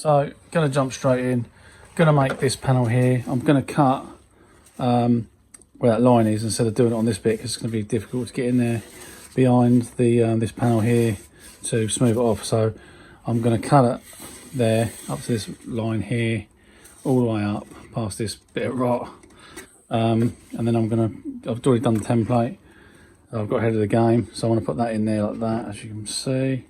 So gonna jump straight in. Gonna make this panel here. I'm gonna cut where that line is instead of doing it on this bit, because it's gonna be difficult to get in there behind the this panel here to smooth it off. So I'm gonna cut it there up to this line here, all the way up past this bit of rot, and then I've already done the template. I've got ahead of the game, so I want to put that in there like that, as you can see,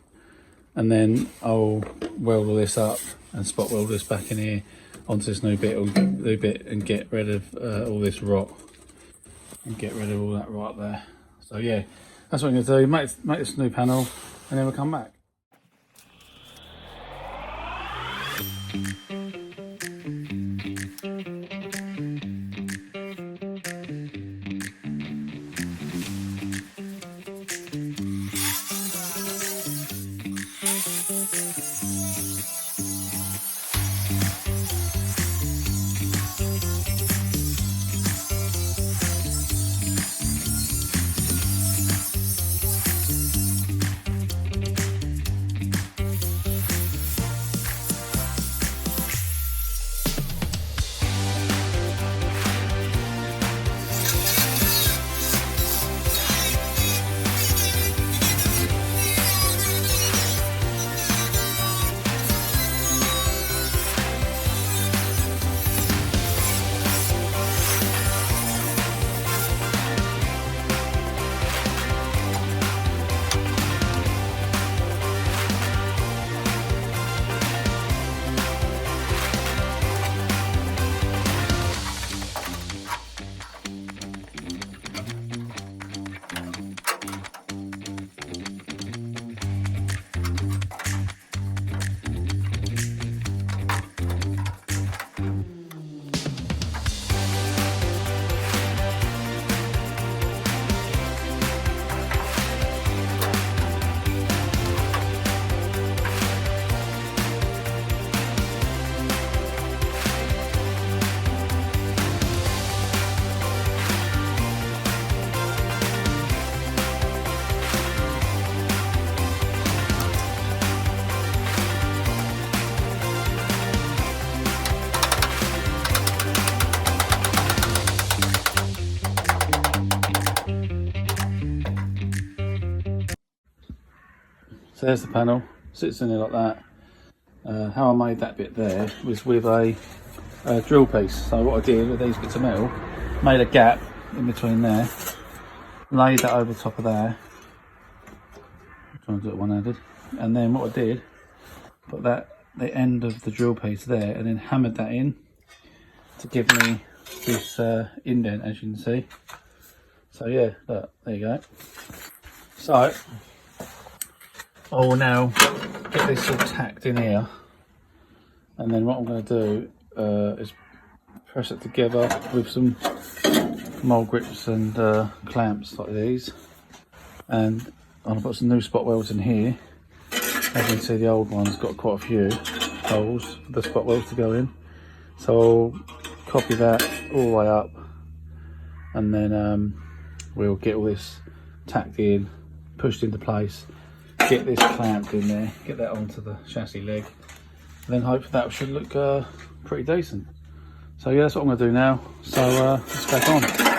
and then I'll weld all this up and spot weld this back in here onto this new bit and get rid of all this rot and get rid of all that right there. So yeah, that's what I'm going to do. Make this new panel, and then we'll come back. So there's the panel, sits in there like that. How I made that bit there was with a drill piece. So what I did with these bits of metal, made a gap in between there, laid that over top of there. I'm trying to do it one-handed. And then what I did, put the end of the drill piece there, and then hammered that in to give me this indent, as you can see. So yeah, look, there you go. So I will now get this all tacked in here, and then what I'm going to do is press it together with some mold grips and clamps like these, and I'm going to put some new spot welds in here. As you can see, the old one's got quite a few holes for the spot welds to go in, so I'll copy that all the way up, and then we'll get all this tacked in, pushed into place, get this clamped in there, get that onto the chassis leg, and then hopefully that should look pretty decent. So yeah, that's what I'm going to do now. So let's back on.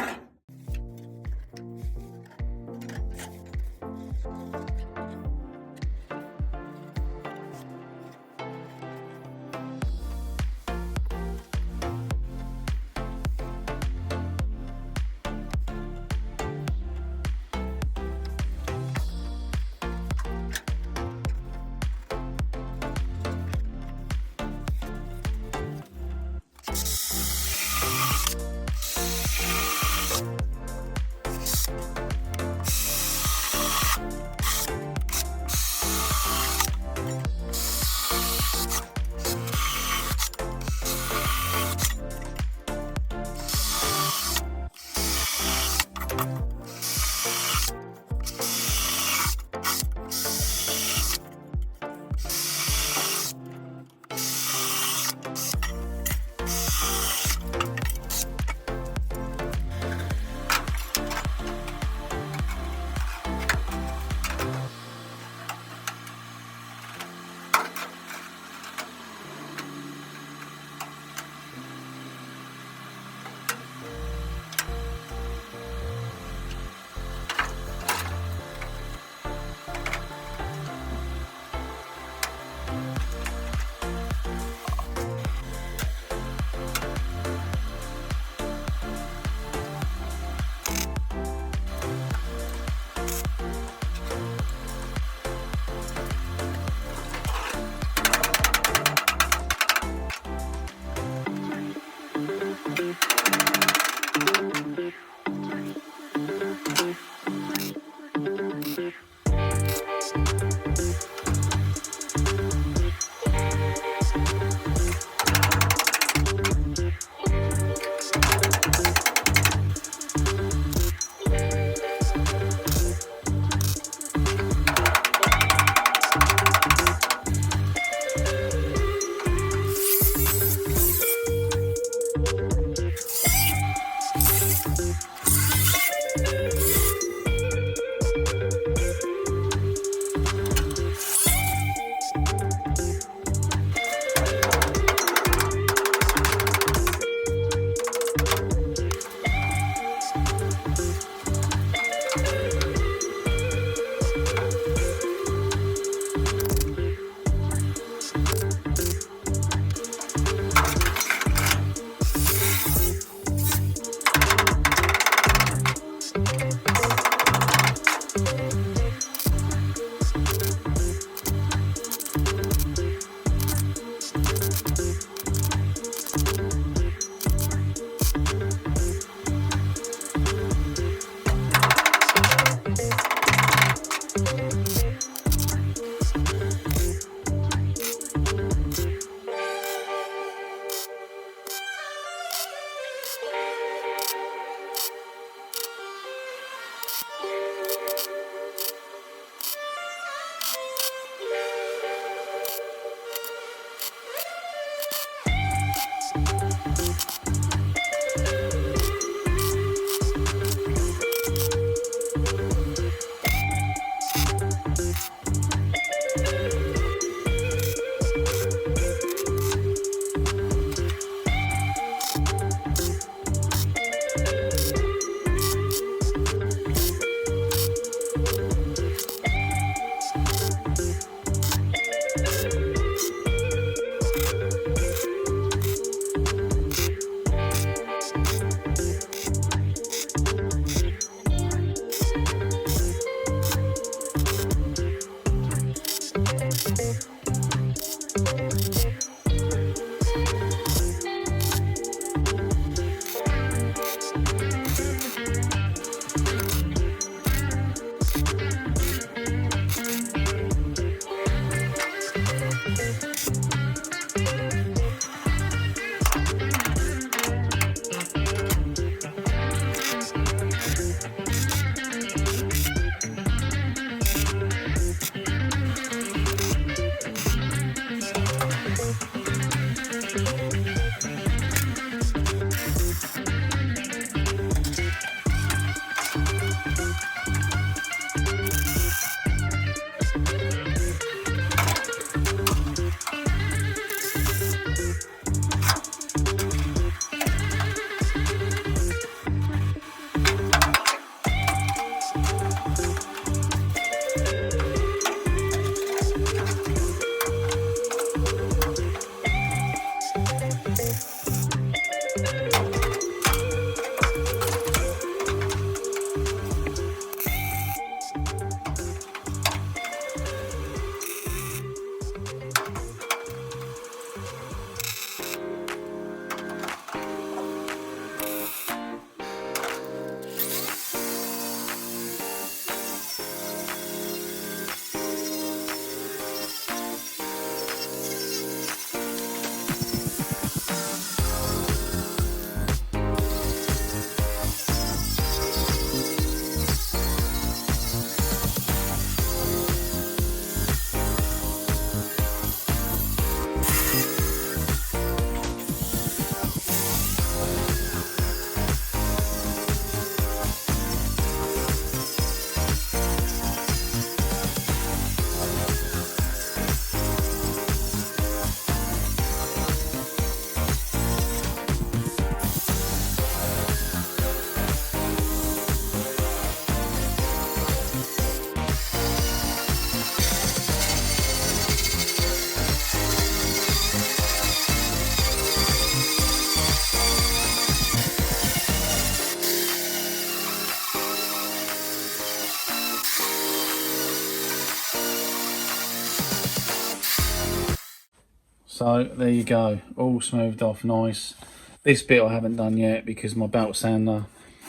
So there you go, all smoothed off nice. This bit I haven't done yet because my belt sander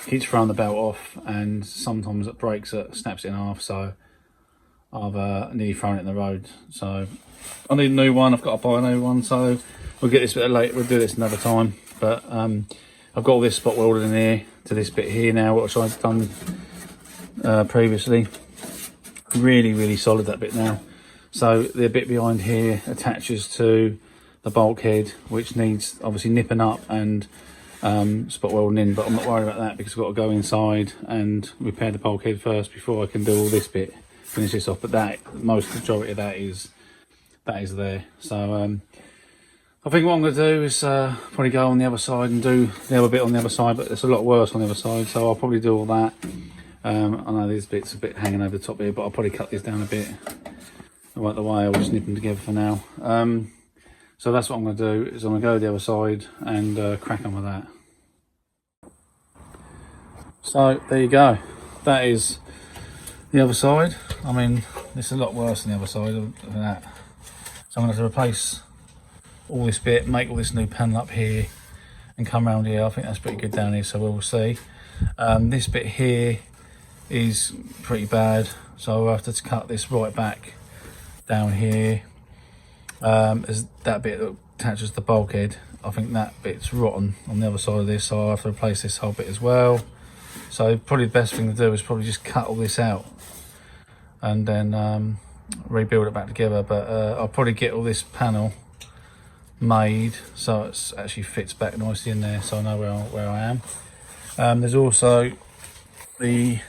keeps throwing the belt off and sometimes it breaks it, snaps it in half, so I've nearly thrown it in the road. So I need a new one, I've got to buy a new one, so we'll get this bit late, we'll do this another time. But I've got all this spot welded in here to this bit here now, which I've done previously. Really solid, that bit now. So the bit behind here attaches to the bulkhead, which needs obviously nipping up and spot welding in, but I'm not worried about that because I've got to go inside and repair the bulkhead first before I can do all this bit, finish this off. But that, most majority of that is there. So I think what I'm going to do is probably go on the other side and do the other bit on the other side, but it's a lot worse on the other side, so I'll probably do all that. I know these bits are a bit hanging over the top here, but I'll probably cut these down a bit. Right the way, I'll just nip them together for now. So that's what I'm going to do, is I'm going to go to the other side and crack on with that. So there you go, that is the other side. I mean, it's a lot worse than the other side of that. So I'm going to have to replace all this bit, make all this new panel up here and come around here. I think that's pretty good down here, so we'll see. This bit here is pretty bad, so I'll have to cut this right back down here. As that bit that attaches the bulkhead, I think that bit's rotten on the other side of this, so I have to replace this whole bit as well. So probably the best thing to do is probably just cut all this out and then rebuild it back together. But I'll probably get all this panel made so it actually fits back nicely in there, so I know where I am. There's also the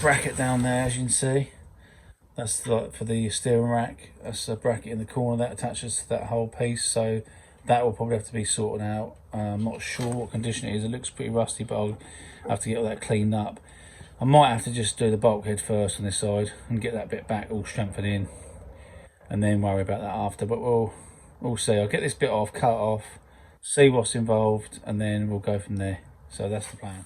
bracket down there, as you can see. That's like for the steering rack. That's a bracket in the corner that attaches to that whole piece, so that will probably have to be sorted out. I'm not sure what condition it is. It looks pretty rusty, but I'll have to get all that cleaned up. I might have to just do the bulkhead first on this side and get that bit back all strengthened in, and then worry about that after. But we'll see. I'll get this bit off, cut it off, see what's involved, and then we'll go from there. So that's the plan.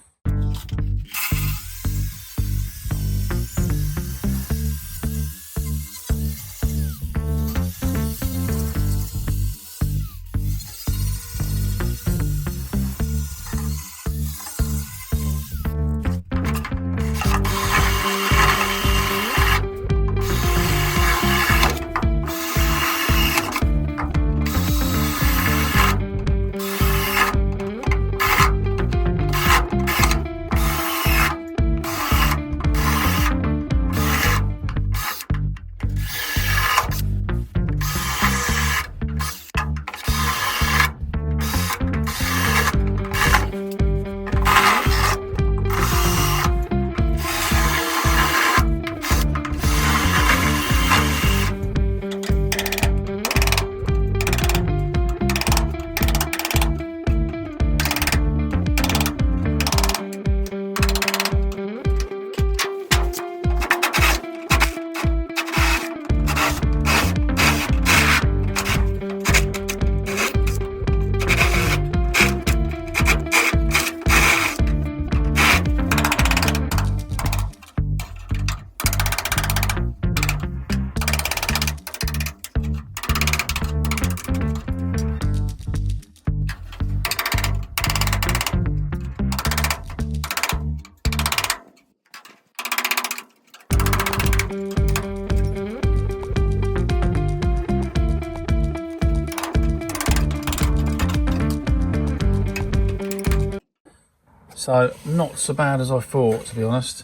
So not so bad as I thought, to be honest.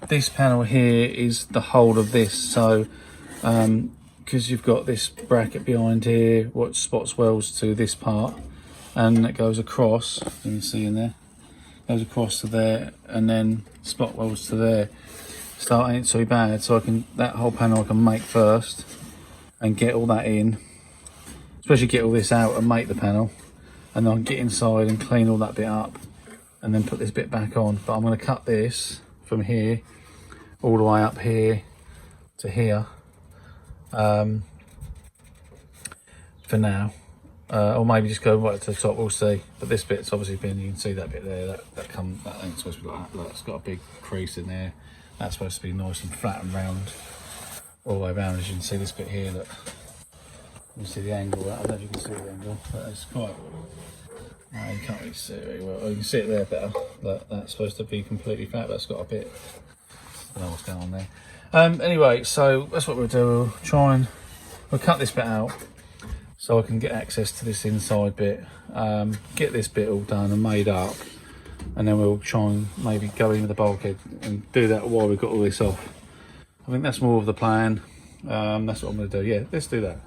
This panel here is the whole of this, so because you've got this bracket behind here what spots welds to this part, and it goes across, you can see in there, goes across to there, and then spot welds to there. So it ain't so bad. So I can, that whole panel I can make first and get all that in, especially get all this out and make the panel, and then I can get inside and clean all that bit up and then put this bit back on. But I'm going to cut this from here all the way up here to here for now, or maybe just go right to the top, we'll see. But this bit's obviously been, you can see that bit there, that ain't supposed to be like that. Look, it's got a big crease in there. That's supposed to be nice and flat and round all the way around. As you can see this bit here, look, you can see the angle. I don't know if you can see the angle, but it's quite, no, you can't really see it very well. Oh, you can see it there better. Look, that's supposed to be completely flat, but it's got a bit, I don't know what's going on there. Anyway, so that's what we'll do. We'll cut this bit out so I can get access to this inside bit, get this bit all done and made up, and then we'll try and maybe go in with the bulkhead and do that while we've got all this off. I think that's more of the plan. That's what I'm going to do. Yeah, let's do that.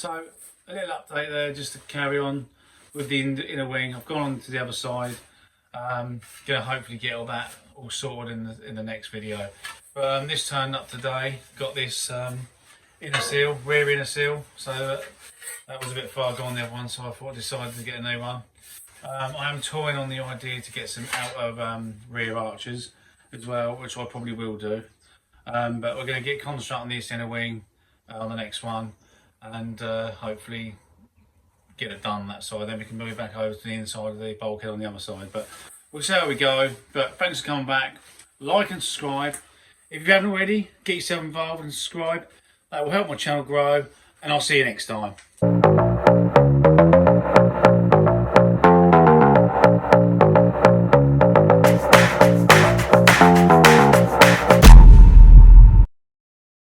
So a little update there just to carry on with the inner wing. I've gone on to the other side. Gonna hopefully get all that all sorted in the next video. But this turned up today. Got this inner seal, rear inner seal. So that was a bit far gone, the other one. So I thought I decided to get a new one. I am toying on the idea to get some out of rear arches as well, which I probably will do. But we're going to get concentrate on this inner wing on the next one, and hopefully get it done that side. Then we can move back over to the inside of the bulkhead on the other side. But we'll see how we go. But thanks for coming back. Like and subscribe. If you haven't already, get yourself involved and subscribe. That will help my channel grow, and I'll see you next time.